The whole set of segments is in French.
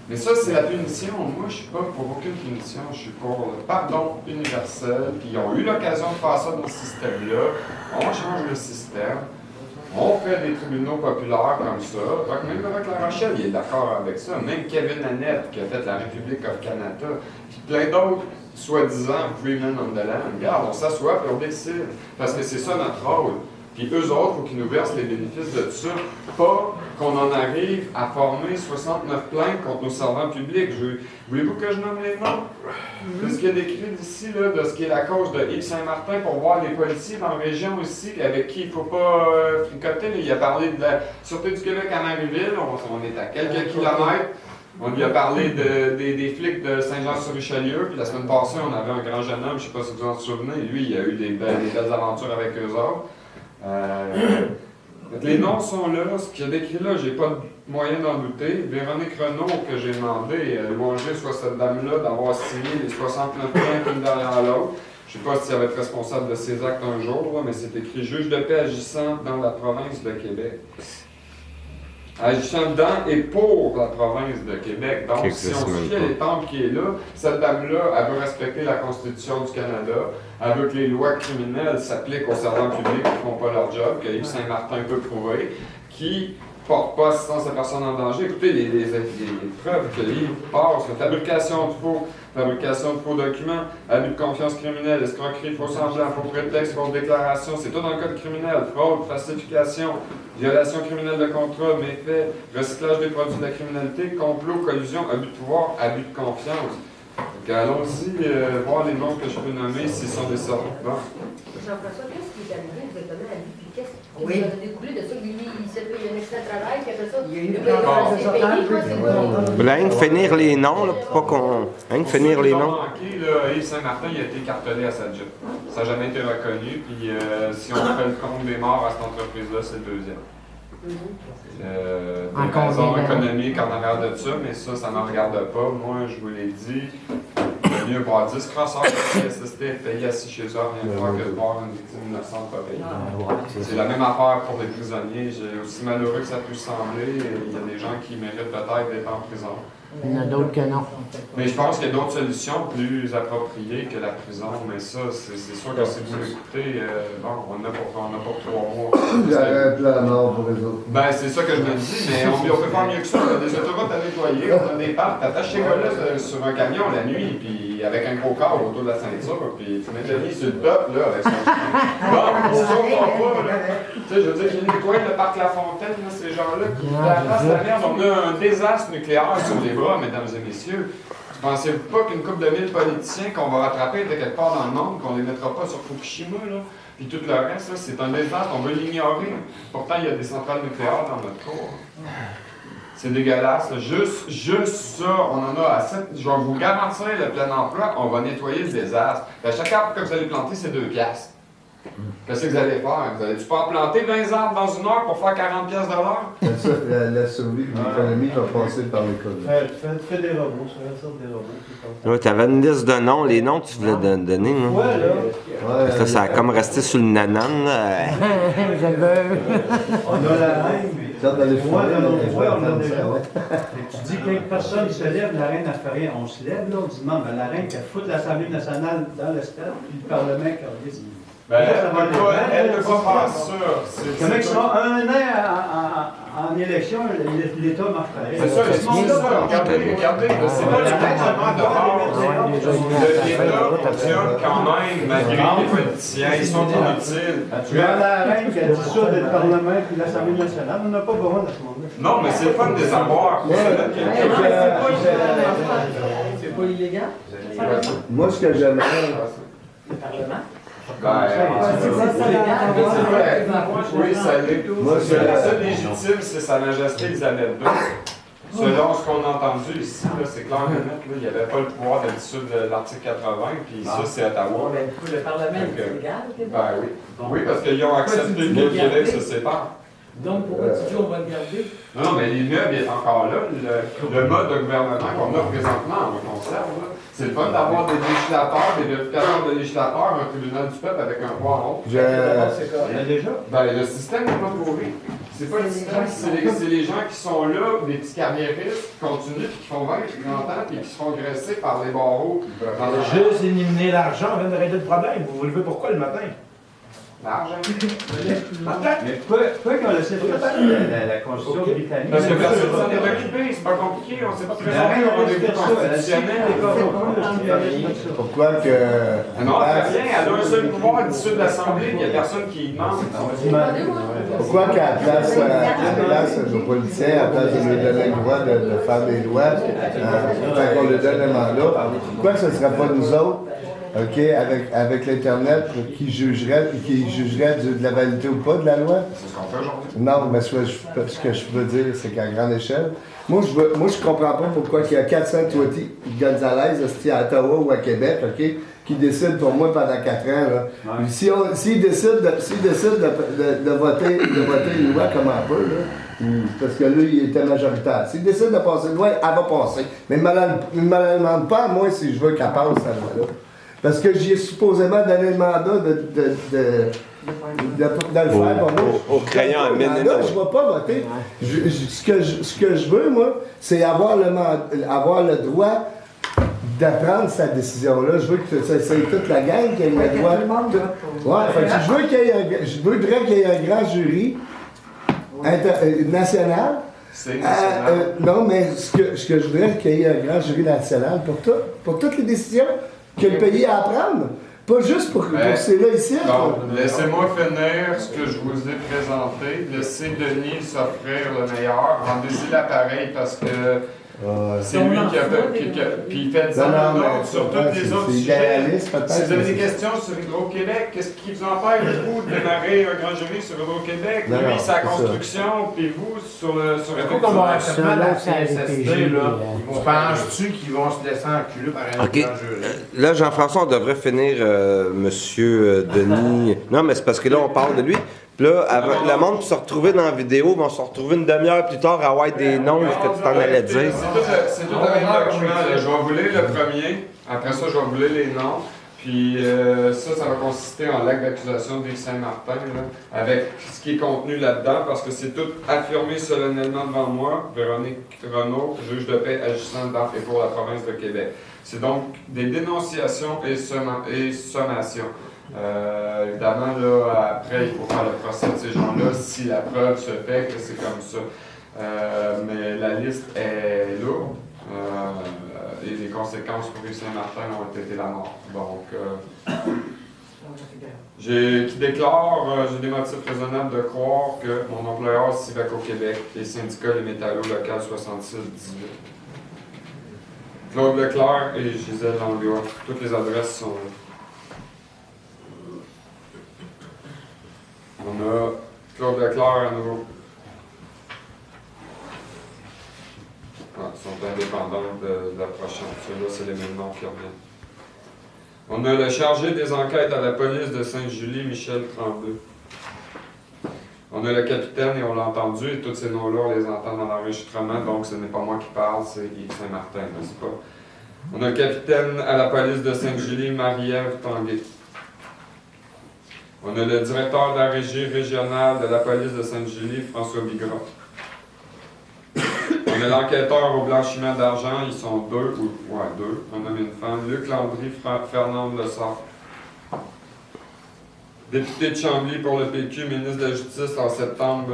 Mais ça, c'est la punition. Moi, je suis pas pour aucune punition. Je suis pour le pardon universel. Puis ils ont eu l'occasion de faire ça dans ce système-là. On change le système. On fait des tribunaux populaires comme ça. Donc, même avec La Rochelle, il est d'accord avec ça. Même Kevin Annette, qui a fait la République of Canada, puis plein d'autres, soi-disant, Freeman on the land. Regarde, on s'assoit et on décide. Parce que c'est ça notre rôle. Puis eux autres, il faut qu'ils nous versent les bénéfices de ça. Pas qu'on en arrive à former 69 plaintes contre nos servants publics. Voulez-vous que je nomme les noms? De ce qu'il y a décrit d'ici, là, de ce qui est la cause de Yves Saint-Martin pour voir les policiers dans la région aussi, avec qui il ne faut pas fricoter. Là. Il a parlé de la Sûreté du Québec à Marieville. On est à quelques kilomètres. On lui a parlé des flics de Saint-Jean-sur-Richelieu, puis la semaine passée, on avait un grand jeune homme, je ne sais pas si vous en souvenez, lui, il a eu des belles aventures avec eux autres. Les noms sont là, ce qu'il y a décrit là, j'ai pas de moyen d'en douter. Véronique Renaud, que j'ai demandé, louanger soit cette dame-là d'avoir signé les 69 plaintes une derrière l'autre. Je ne sais pas si elle va être responsable de ces actes un jour, là, mais c'est écrit juge de paix agissant dans la province de Québec. Agissant dans et pour la province de Québec. Donc, si on suit l'étampe qui est là, cette dame-là, elle veut respecter la Constitution du Canada. Elle veut que les lois criminelles s'appliquent aux servants publics qui ne font pas leur job, que Yves Saint-Martin peut prouver, qui ne portent pas assistance à personne en danger. Écoutez, les preuves que Yves passe, la fabrication de faux documents, abus de confiance criminelle, escroquerie, faux semblant, faux prétexte, fausse déclaration, c'est tout dans le code criminel, fraude, falsification, violation criminelle de contrat, méfaits, recyclage des produits de la criminalité, complot, collusion, abus de pouvoir, abus de confiance. Donc, allons-y voir les noms que je peux nommer s'ils sont des servants. Jean-François, qu'est-ce qui est arrivé exactement à lui? Puis qu'est-ce qui a découlé de ça? Lui, il s'est fait un extrait de travail, puis après ça, il y a rien que finir les noms, là, pour pas qu'on. Rien que finir les noms. Yves Saint-Martin, il a été cartelé à sa job. Ça n'a jamais été reconnu, puis si on fait le compte des morts à cette entreprise-là, c'est le deuxième. Des raisons économiques en arrière de ça, mais ça ne me regarde pas. Moi, je vous l'ai dit, il vaut mieux boire 10 crosseurs de SST payés assis chez eux, rien de voir que de boire une victime innocente pas payée. C'est la même affaire pour les prisonniers. Aussi malheureux que ça puisse sembler, il y a des gens qui méritent peut-être d'être en prison. Il y en a d'autres que non. Mais je pense qu'il y a d'autres solutions plus appropriées que la prison. Mais ça, c'est sûr que si vous l'écoutez, bon, on a pour 3 mois. J'arrête la mort pour les autres. Ben, c'est ça que je me dis, mais on peut faire mieux que ça. On a des autoroutes à nettoyer, on a des parcs. T'attaches ces gars-là sur un camion la nuit, puis avec un gros corps autour de la ceinture, puis tu mets le lit sur le top, là, avec son chien. Bon, ils ne sauvent pas, là. Tu sais, je veux dire, ils nettoient le parc La Fontaine, là, ces gens-là qui passent la merde. On a un désastre nucléaire sur les bras, mesdames et messieurs. Pensez-vous pas qu'une couple de 1000 politiciens qu'on va rattraper de quelque part dans le monde, qu'on ne les mettra pas sur Fukushima, là, puis tout le reste, là, c'est un désastre, on veut l'ignorer. Pourtant, il y a des centrales nucléaires dans notre cour. C'est dégueulasse. Là. Juste ça, on en a assez. Je vais vous garantir, le plein emploi, on va nettoyer le désastre. À chaque arbre que vous allez planter, c'est 2 piastres. Qu'est-ce que vous allez faire? Vous allez-tu pas planter 20 arbres dans une heure pour faire 40 piastres de l'heure? La survie de l'économie va passer par l'école. Fais des robots, ça va des robots. Ouais, tu avais une liste de noms, les noms que tu voulais donner, non? Ouais, là. Ça a comme resté sur le nanan, là. On a la reine. Ça, dans les Ouais, dans nos voix, on a ça, déjà. ouais. Tu dis qu'une personne se lève, la reine n'a fait rien. On se lève, là, on dit non, mais la reine qui a foutu l'Assemblée nationale dans le stade, puis le Parlement qui a dit. Ben, elle ne peut pas faire ça. Comment ils sont un an en élection, l'État marche pareil. C'est ça, ils font ça. Regardez, c'est pas le gouvernement de base. L'État fonctionne quand même, malgré les politiciens. Ils sont inutiles. Tu vois la reine qui a dit ça de le Parlement et l'Assemblée nationale, on n'a pas besoin de ce monde-là. Non, mais c'est le fun de les avoir. C'est pas illégal? Moi, ce que j'aimerais. Le Parlement? Oui, ça l'est. La seule légitime, c'est Sa Majesté Elisabeth II. Selon ce qu'on a entendu ici, c'est clair et net, il n'y avait pas le pouvoir d'être issu de l'article 80, puis ça, c'est Ottawa. Le Parlement est illégal? Ben oui. Oui, parce qu'ils ont accepté que le Québec se sépare. Donc, pourquoi tu dis on va le garder? Non, mais l'immeuble est encore là. Le mode de gouvernement qu'on a présentement, on le conserve. Là. C'est le fun d'avoir des législateurs, des vérificateurs de législateurs, un tribunal du peuple avec un roi en haut. Il y en a déjà. Ben, le système n'est pas trouvé. C'est pas le système, c'est les gens qui sont là, des petits carriéristes, qui continuent, puis qui font 20, 30 ans, puis qui se font graisser par les barreaux. Juste éliminer l'argent, on vient de régler le problème. Vous vous levez pourquoi le matin? L'argent. Mais pas qu'on laissé faire ça, la Constitution britannique. Parce que personne s'en est occupé, c'est pas compliqué, on ne s'est pas La reine présenté au a laissé rendez-vous faire ça, elle a constitutionnel. Pourquoi que... Non, elle fait rien, elle a un seul pouvoir d'issue de l'Assemblée, puis il n'y a personne qui y demande. Pourquoi qu'à la place nos politiciens, à la place de nous donner le droit de faire des lois, qu'on leur donne un mandat, pourquoi que ce ne sera pas nous autres, OK, avec l'Internet, qui jugerait de la validité ou pas de la loi? C'est ce qu'on fait aujourd'hui. Non, mais ce que je veux dire, c'est qu'à grande échelle, moi je comprends pas pourquoi il y a 400 Twitty Gonzalez, à Ottawa ou à Québec, OK, qui décident pour moi pendant 4 ans. Là. Ouais. S'ils décident de voter une loi comme un peu, là, parce que là, il était majoritaire. S'ils décident de passer une loi, elle va passer. Mais ne me la demande pas à moi si je veux qu'elle passe, cette loi-là. Parce que j'y ai supposément donné le mandat de le faire pour moi. Au crayon à mine. Je ne vais pas voter. Ce que je veux, moi, c'est avoir le droit de prendre sa décision-là. Je veux que c'est toute la gang qui ait le droit. Ouais, fait que je voudrais qu'il y ait un grand jury national. C'est national. Non, mais ce que je voudrais, c'est qu'il y ait un grand jury national pour toutes les décisions que le pays a à prendre. Pas juste pour c'est là ici. Donc, laissez-moi finir ce que je vous ai présenté. Laissez Denis s'offrir le meilleur. Rendez-y l'appareil parce que c'est lui qui a fait. Puis il fait 10 ans sur tous les autres sujets. Si vous avez des questions sur Hydro-Québec, qu'est-ce qui vous empêche, vous, de démarrer un grand jury sur Hydro-Québec? Lui, sa construction, puis vous, sur Comme on a fait la CSSD, là, penses-tu qu'ils vont se laisser enculer par un grand jury? Là, Jean-François, on devrait finir, Monsieur Denis. Non, mais c'est parce que là, on parle de lui. Puis là, le monde peut se retrouver dans la vidéo, vont se retrouver une demi-heure plus tard à avoir des noms que tu t'en allais dire. C'est tout un document. Je vais vous lire le premier. Après ça, je vais vous lire les noms. Puis ça va consister en l'acte d'accusation d'Yves Saint-Martin, avec ce qui est contenu là-dedans, parce que c'est tout affirmé solennellement devant moi. Véronique Renaud, juge de paix agissant dans et pour la province de Québec. C'est donc des dénonciations et sommations. Évidemment, là, après, il faut faire le procès de ces gens-là si la preuve se fait que c'est comme ça. Mais la liste est lourde et les conséquences pour Yves Saint-Martin ont été la mort. Donc, j'ai des motifs raisonnables de croire que mon employeur Civaco Québec et syndicat Les Métallos local 6618. Claude Leclerc et Gisèle Langlois. Toutes les adresses sont là. On a Claude Leclerc à nouveau. Ils sont indépendants de la prochaine. Ceux-là, c'est les mêmes noms qui reviennent. On a le chargé des enquêtes à la police de Sainte-Julie, Michel Tremblay. On a le capitaine, et on l'a entendu, et tous ces noms-là, on les entend dans l'enregistrement, donc ce n'est pas moi qui parle, c'est Yves Saint-Martin, n'est-ce pas? On a le capitaine à la police de Sainte-Julie, Marie-Ève Tanguay. On a le directeur de la régie régionale de la police de Sainte-Julie, François Bigras. On a l'enquêteur au blanchiment d'argent, ils sont deux, un homme et une femme, Luc Landry, Fernand Lessard. Député de Chambly pour le PQ, ministre de la Justice en septembre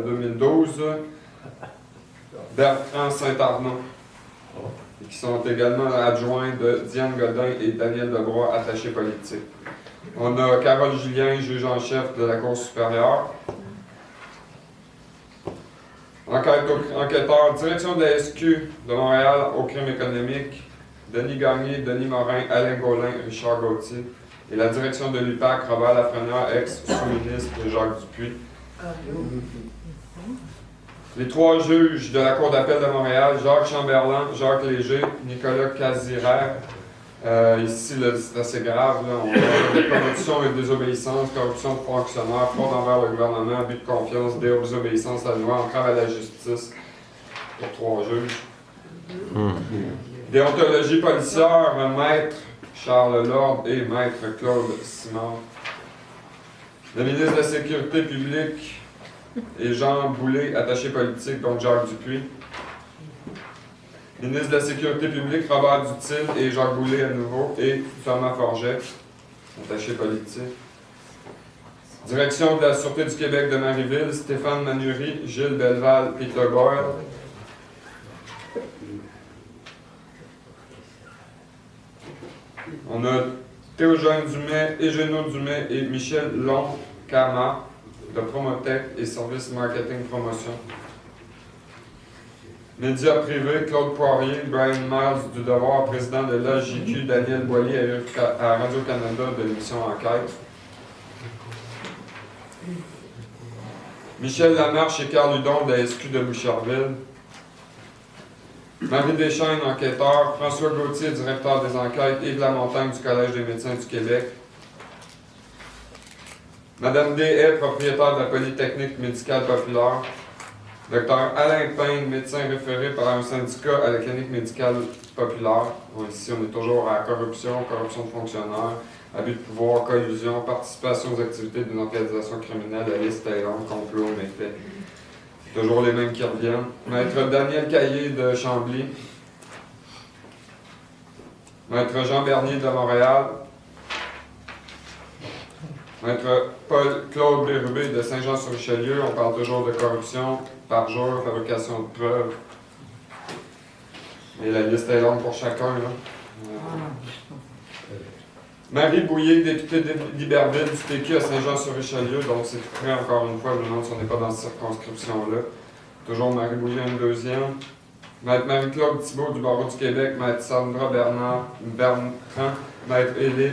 2012, Bertrand Saint-Arnaud, qui sont également adjoints de Diane Godin et Daniel Debroy, attachés politiques. On a Carole Julien, juge en chef de la Cour supérieure. Enquêteur, direction de la SQ de Montréal au crime économique, Denis Gagné, Denis Morin, Alain Gaulin, Richard Gauthier. Et la direction de l'UPAC, Robert Lafrenière, ex-sous-ministre Jacques Dupuis. Les 3 juges de la Cour d'appel de Montréal, Jacques Chamberlain, Jacques Léger, Nicolas Casiraire, Ici, là, c'est assez grave. Là. On a des corruption et désobéissance, corruption de fonctionnaires, fraude envers le gouvernement, abus de confiance, désobéissance à la loi, entrave à la justice pour 3 juges. Déontologie policière, maître Charles Lord et maître Claude Simard. Le ministre de la Sécurité publique et Jean Boulet, attaché politique, donc Jacques Dupuis. Ministre de la Sécurité publique, Robert Dutil et Jacques Boulet à nouveau, et Thomas Forget, attaché politique. Direction de la Sûreté du Québec de Marieville, Stéphane Manury, Gilles Belval, Peter Boyle. On a Théogène Dumais, Égéno Dumais et Michel Long-Cama de Promotech et Service Marketing Promotion. Médias privés, Claude Poirier, Brian Miles du Devoir, président de l'AJQ, Daniel Boilly à Radio-Canada de l'émission Enquête. Michel Lamarche et Carl Hudon de la SQ de Boucherville. Marie Deschaines, enquêteur. François Gauthier, directeur des enquêtes. Yves Lamontagne du Collège des médecins du Québec. Madame Des, propriétaire de la Polytechnique médicale populaire. Dr Alain Payne, médecin référé par un syndicat à la clinique médicale populaire. Ici, on est toujours à corruption, corruption de fonctionnaires, abus de pouvoir, collusion, participation aux activités d'une organisation criminelle, la liste est longue, complot, méfaits. Toujours les mêmes qui reviennent. Maître Daniel Caillé de Chambly. Maître Jean Bernier de Montréal. Maître Paul-Claude Bérubé de Saint-Jean-sur-Richelieu. On parle toujours de corruption par jour, fabrication de preuves. Et la liste est longue pour chacun. Là. Marie Bouillet, députée d'Iberville du TQ à Saint-Jean-sur-Richelieu. Donc c'est tout près, encore une fois, je me demande si on n'est pas dans cette circonscription-là. Toujours Marie Bouillet, une deuxième. Maître Marie-Claude Thibault du Barreau du Québec. Maître Sandra Bertrand. Maître Élie